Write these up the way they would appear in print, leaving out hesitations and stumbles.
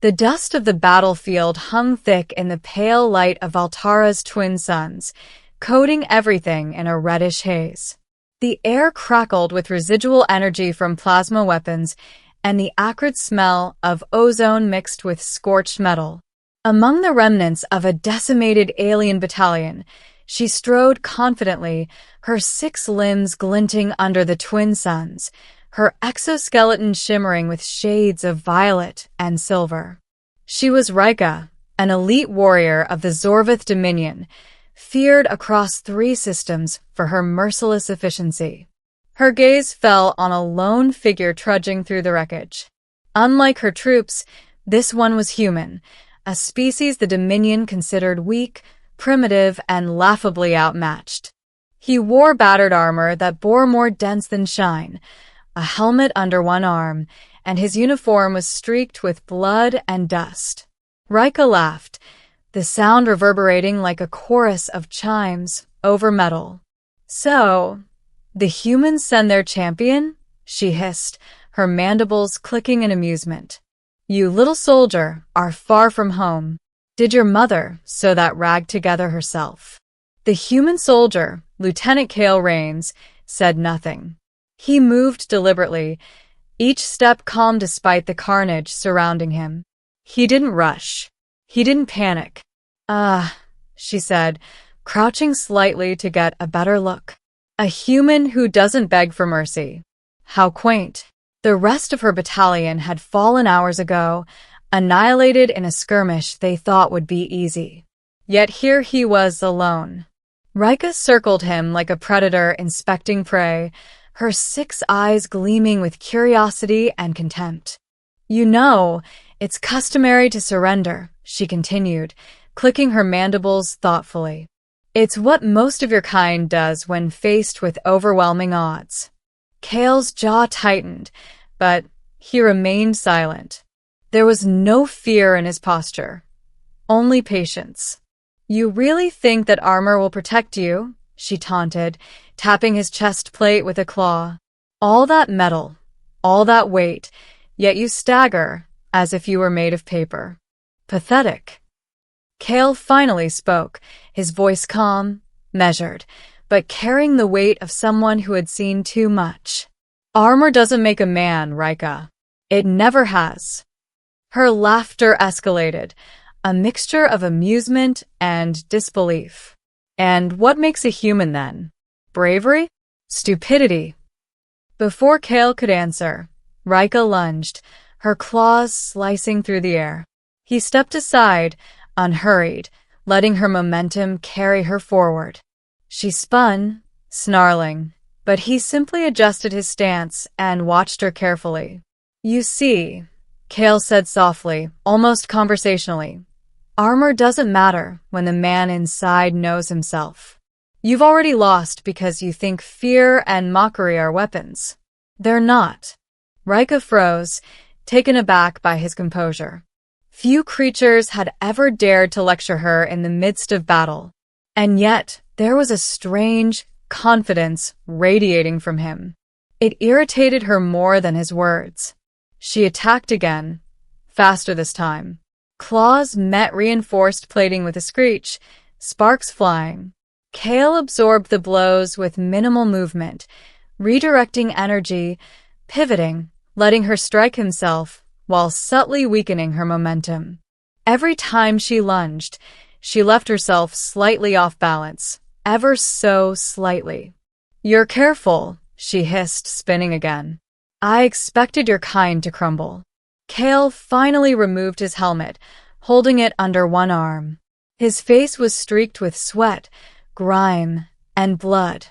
The dust of the battlefield hung thick in the pale light of Altara's twin suns, coating everything in a reddish haze. The air crackled with residual energy from plasma weapons and the acrid smell of ozone mixed with scorched metal. Among the remnants of a decimated alien battalion, she strode confidently, her 6 limbs glinting under the twin suns, her exoskeleton shimmering with shades of violet and silver. She was Rika, an elite warrior of the Zorvath Dominion, feared across 3 systems for her merciless efficiency. Her gaze fell on a lone figure trudging through the wreckage. Unlike her troops, this one was human, a species the Dominion considered weak, primitive, and laughably outmatched. He wore battered armor that bore more dents than shine, a helmet under one arm, and his uniform was streaked with blood and dust. Rika laughed, the sound reverberating like a chorus of chimes over metal. "So, the humans send their champion?" she hissed, her mandibles clicking in amusement. "You little soldier are far from home. Did your mother sew that rag together herself?" The human soldier, Lieutenant Cale Rains, said nothing. He moved deliberately, each step calm despite the carnage surrounding him. He didn't rush. He didn't panic. She said, crouching slightly to get a better look. "A human who doesn't beg for mercy." How quaint. The rest of her battalion had fallen hours ago, annihilated in a skirmish they thought would be easy. Yet here he was alone. Rika circled him like a predator inspecting prey, her 6 eyes gleaming with curiosity and contempt. "You know, it's customary to surrender," she continued, clicking her mandibles thoughtfully. "It's what most of your kind does when faced with overwhelming odds." Cale's jaw tightened, but he remained silent. There was no fear in his posture, only patience. "You really think that armor will protect you?" she taunted, tapping his chest plate with a claw. "All that metal, all that weight, yet you stagger as if you were made of paper. Pathetic." Cale finally spoke, his voice calm, measured, but carrying the weight of someone who had seen too much. "Armor doesn't make a man, Rika. It never has." Her laughter escalated, a mixture of amusement and disbelief. "And what makes a human then? Bravery? Stupidity?" Before Cale could answer, Rika lunged, her claws slicing through the air. He stepped aside, unhurried, letting her momentum carry her forward. She spun, snarling, but he simply adjusted his stance and watched her carefully. "You see," Cale said softly, almost conversationally, "armor doesn't matter when the man inside knows himself. You've already lost because you think fear and mockery are weapons. They're not." Rika froze, taken aback by his composure. Few creatures had ever dared to lecture her in the midst of battle, and yet there was a strange confidence radiating from him. It irritated her more than his words. She attacked again, faster this time. Claws met reinforced plating with a screech, sparks flying. Cale absorbed the blows with minimal movement, redirecting energy, pivoting, letting her strike himself, while subtly weakening her momentum. Every time she lunged, she left herself slightly off balance, ever so slightly. "You're careful," she hissed, spinning again. "I expected your kind to crumble." Cale finally removed his helmet, holding it under one arm. His face was streaked with sweat, grime, and blood.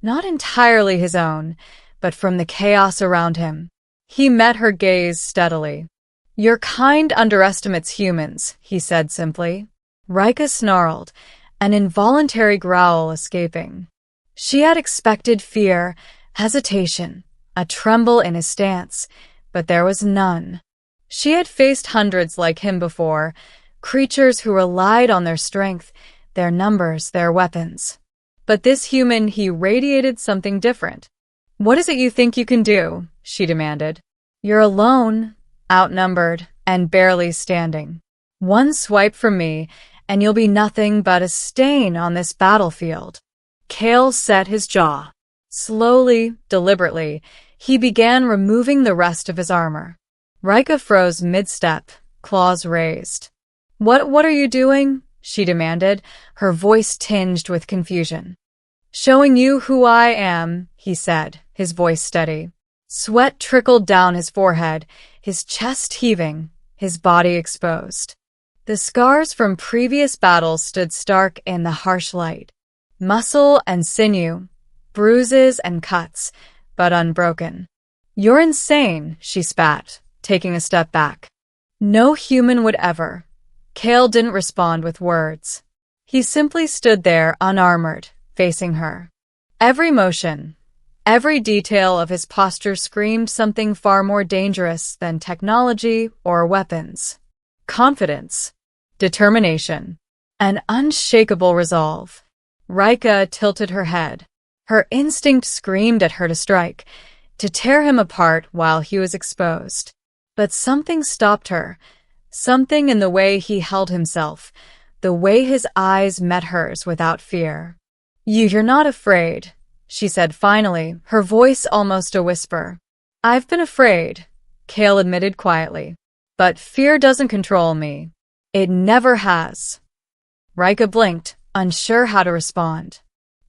Not entirely his own, but from the chaos around him. He met her gaze steadily. "Your kind underestimates humans," he said simply. Rika snarled, an involuntary growl escaping. She had expected fear, hesitation, a tremble in his stance, but there was none. She had faced hundreds like him before, creatures who relied on their strength, their numbers, their weapons. But this human, he radiated something different. "What is it you think you can do?" she demanded. "You're alone, outnumbered, and barely standing. One swipe from me, and you'll be nothing but a stain on this battlefield. Kale set his jaw. Slowly, deliberately, he began removing the rest of his armor. Rika froze mid-step, claws raised. What are you doing?" she demanded, her voice tinged with confusion. "Showing you who I am," he said, his voice steady. Sweat trickled down his forehead, his chest heaving, his body exposed. The scars from previous battles stood stark in the harsh light. Muscle and sinew, bruises and cuts, but unbroken. "You're insane," she spat, taking a step back. "No human would ever." Kale didn't respond with words. He simply stood there unarmored, facing her. Every motion, every detail of his posture screamed something far more dangerous than technology or weapons. Confidence, determination, an unshakable resolve. Rika tilted her head. Her instinct screamed at her to strike, to tear him apart while he was exposed. But something stopped her, something in the way he held himself, the way his eyes met hers without fear. You're not afraid," she said finally, her voice almost a whisper. "I've been afraid," Kale admitted quietly. "But fear doesn't control me. It never has." Rika blinked, unsure how to respond.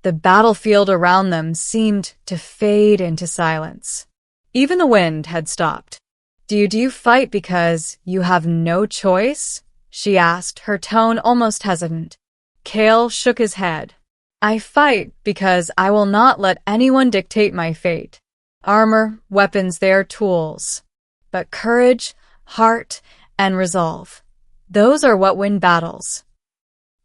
The battlefield around them seemed to fade into silence. Even the wind had stopped. Do you fight because you have no choice?" she asked, her tone almost hesitant. Kale shook his head. "I fight because I will not let anyone dictate my fate. Armor, weapons, they're tools. But courage, heart, and resolve, those are what win battles."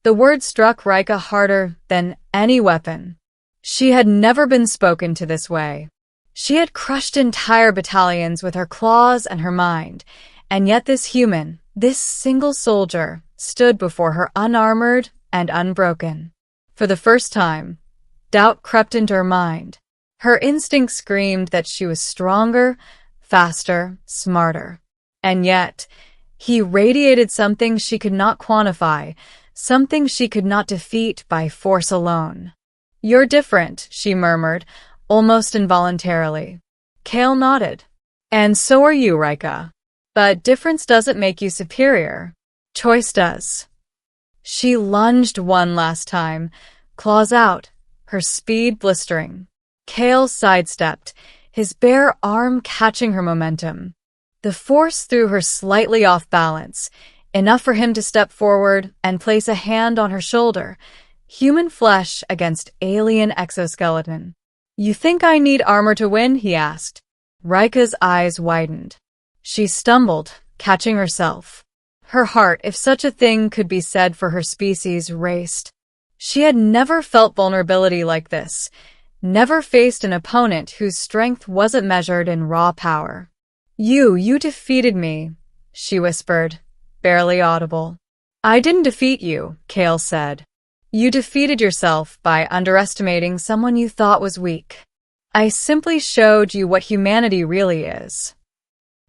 The word struck Rika harder than any weapon. She had never been spoken to this way. She had crushed entire battalions with her claws and her mind, and yet this human, this single soldier, stood before her unarmored and unbroken. For the first time, doubt crept into her mind. Her instinct screamed that she was stronger, faster, smarter. And yet, he radiated something she could not quantify, something she could not defeat by force alone. "You're different," she murmured, almost involuntarily. Kale nodded. "And so are you, Rika. But difference doesn't make you superior. Choice does." She lunged one last time, claws out, her speed blistering. Kale sidestepped, his bare arm catching her momentum. The force threw her slightly off balance, enough for him to step forward and place a hand on her shoulder, human flesh against alien exoskeleton. "You think I need armor to win?" he asked. Rika's eyes widened. She stumbled, catching herself. Her heart, if such a thing could be said for her species, raced. She had never felt vulnerability like this, never faced an opponent whose strength wasn't measured in raw power. You defeated me," she whispered, barely audible. "I didn't defeat you," Kale said. "You defeated yourself by underestimating someone you thought was weak. I simply showed you what humanity really is."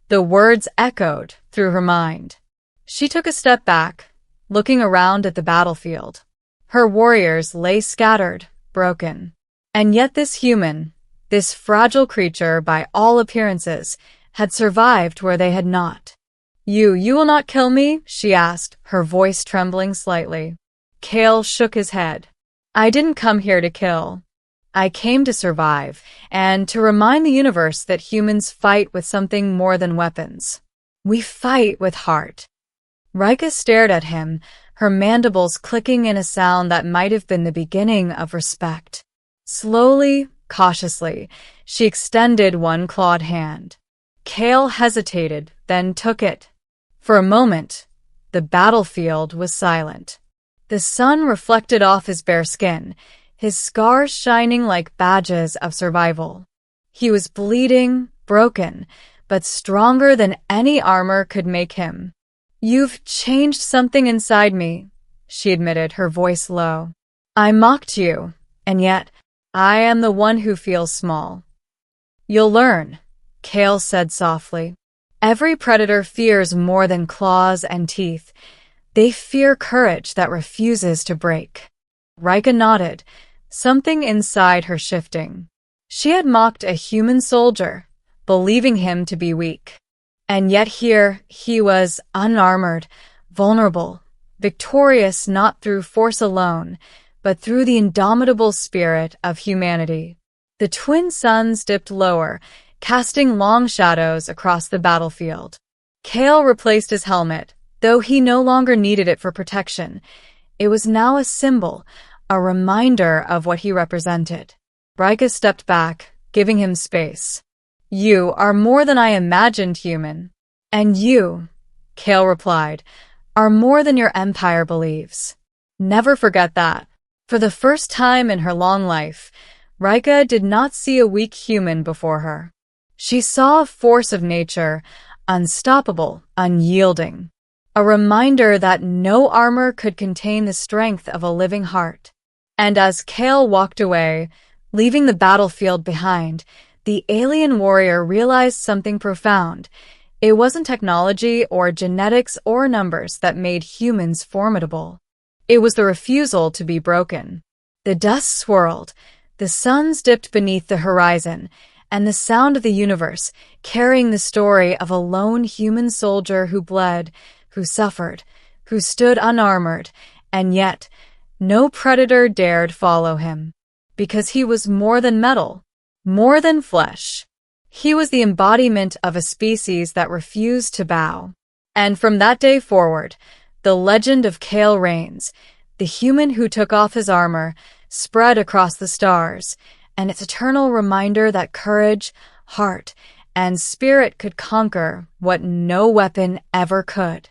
The words echoed through her mind. She took a step back, looking around at the battlefield. Her warriors lay scattered, broken. And yet this human, this fragile creature by all appearances, had survived where they had not. You will not kill me?" she asked, her voice trembling slightly. Kale shook his head. "I didn't come here to kill. I came to survive, and to remind the universe that humans fight with something more than weapons. We fight with heart." Rika stared at him, her mandibles clicking in a sound that might have been the beginning of respect. Slowly, cautiously, she extended one clawed hand. Kale hesitated, then took it. For a moment, the battlefield was silent. The sun reflected off his bare skin, his scars shining like badges of survival. He was bleeding, broken, but stronger than any armor could make him. "You've changed something inside me," she admitted, her voice low. "I mocked you, and yet I am the one who feels small." "You'll learn," Kale said softly. Every predator fears more than claws and teeth. They fear courage that refuses to break. Rika nodded, something inside her shifting. She had mocked a human soldier, believing him to be weak. And yet here he was, unarmored, vulnerable, victorious not through force alone, but through the indomitable spirit of humanity. The twin suns dipped lower, casting long shadows across the battlefield. Kale replaced his helmet, though he no longer needed it for protection. It was now a symbol, a reminder of what he represented. Rika stepped back, giving him space. "You are more than I imagined, human." "And you," Kale replied, "are more than your empire believes. Never forget that." For the first time in her long life, Rika did not see a weak human before her. She saw a force of nature, unstoppable, unyielding. A reminder that no armor could contain the strength of a living heart. And as Kale walked away, leaving the battlefield behind, the alien warrior realized something profound. It wasn't technology or genetics or numbers that made humans formidable. It was the refusal to be broken. The dust swirled, the suns dipped beneath the horizon, and the sound of the universe, carrying the story of a lone human soldier who bled, who suffered, who stood unarmored, and yet no predator dared follow him. Because he was more than metal, more than flesh. He was the embodiment of a species that refused to bow. And from that day forward, the legend of Kale Reigns, the human who took off his armor, spread across the stars, and its eternal reminder that courage, heart, and spirit could conquer what no weapon ever could.